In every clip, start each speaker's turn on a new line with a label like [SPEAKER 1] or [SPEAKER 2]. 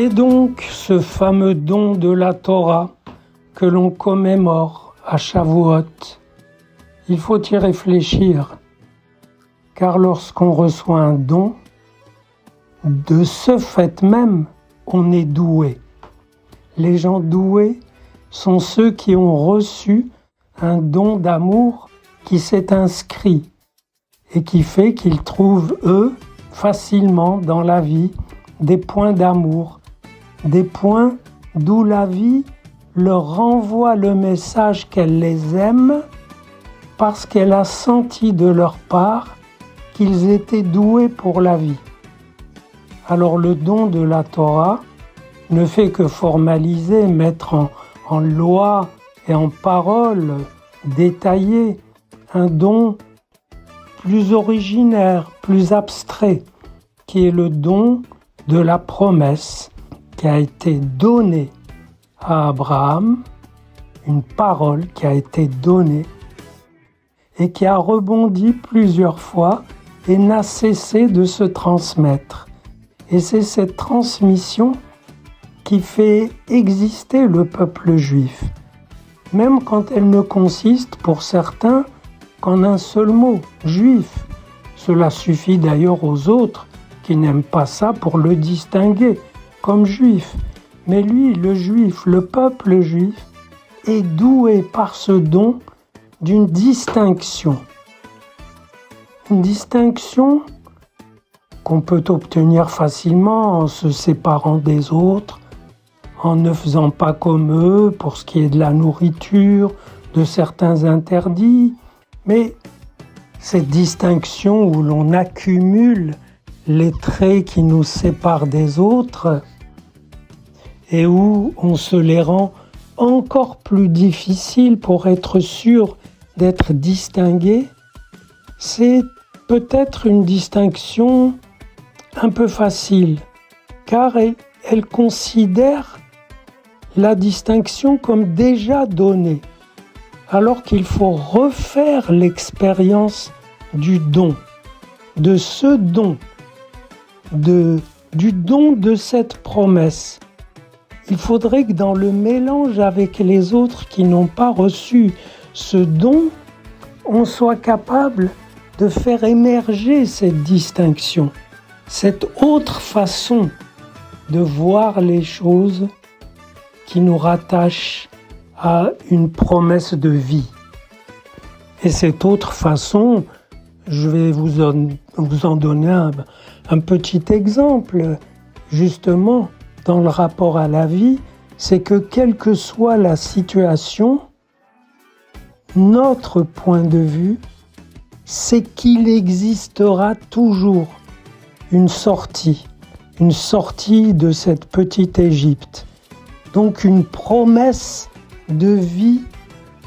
[SPEAKER 1] Et donc, ce fameux don de la Torah que l'on commémore à Shavuot, il faut y réfléchir, car lorsqu'on reçoit un don, de ce fait même, on est doué. Les gens doués sont ceux qui ont reçu un don d'amour qui s'est inscrit et qui fait qu'ils trouvent, eux, facilement dans la vie, des points d'amour, des points d'où la vie leur renvoie le message qu'elle les aime parce qu'elle a senti de leur part qu'ils étaient doués pour la vie. Alors le don de la Torah ne fait que formaliser, mettre en loi et en parole détaillée un don plus originaire, plus abstrait, qui est le don de la promesse qui a été donnée à Abraham, une parole qui a été donnée et qui a rebondi plusieurs fois et n'a cessé de se transmettre. Et c'est cette transmission qui fait exister le peuple juif, même quand elle ne consiste pour certains qu'en un seul mot, juif. Cela suffit d'ailleurs aux autres qui n'aiment pas ça pour le distinguer comme juif. Mais lui, le juif, le peuple juif, est doué par ce don d'une distinction. Une distinction qu'on peut obtenir facilement en se séparant des autres, en ne faisant pas comme eux pour ce qui est de la nourriture, de certains interdits. Mais cette distinction où l'on accumule les traits qui nous séparent des autres et où on se les rend encore plus difficiles pour être sûr d'être distingué, c'est peut-être une distinction un peu facile, car elle considère la distinction comme déjà donnée, alors qu'il faut refaire l'expérience du don, de ce don, du don de cette promesse. Il faudrait que dans le mélange avec les autres qui n'ont pas reçu ce don, on soit capable de faire émerger cette distinction, cette autre façon de voir les choses qui nous rattache à une promesse de vie. Et cette autre façon, je vais vous en donner un petit exemple, justement, dans le rapport à la vie, c'est que quelle que soit la situation, notre point de vue, c'est qu'il existera toujours une sortie de cette petite Égypte. Donc une promesse de vie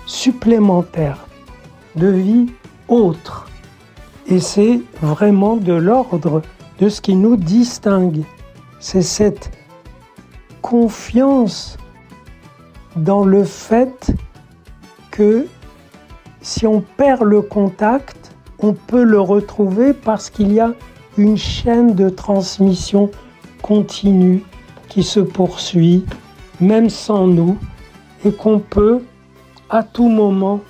[SPEAKER 1] supplémentaire, de vie autre. Et c'est vraiment de l'ordre de ce qui nous distingue. C'est cette confiance dans le fait que si on perd le contact, on peut le retrouver parce qu'il y a une chaîne de transmission continue qui se poursuit, même sans nous, et qu'on peut à tout moment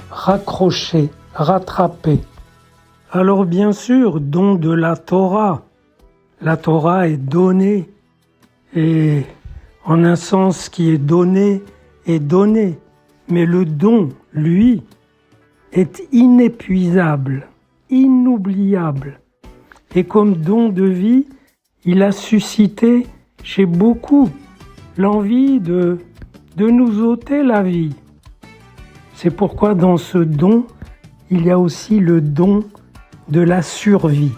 [SPEAKER 1] raccrocher, rattraper. Alors bien sûr, don de la Torah. La Torah est donnée, et en un sens qui est donné, mais le don, lui, est inépuisable, inoubliable. Et comme don de vie, il a suscité chez beaucoup l'envie de nous ôter la vie. C'est pourquoi dans ce don, il y a aussi le don de la survie,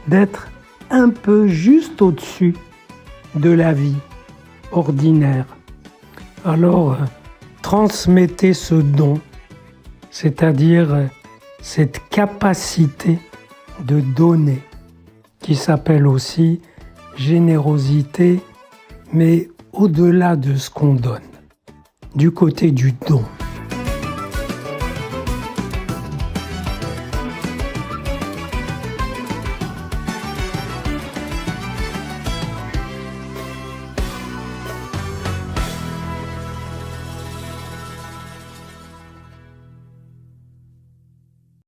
[SPEAKER 1] d'être un peu juste au-dessus de la vie ordinaire. Alors, transmettez ce don, c'est-à-dire cette capacité de donner, qui s'appelle aussi générosité, mais au-delà de ce qu'on donne, du côté du don.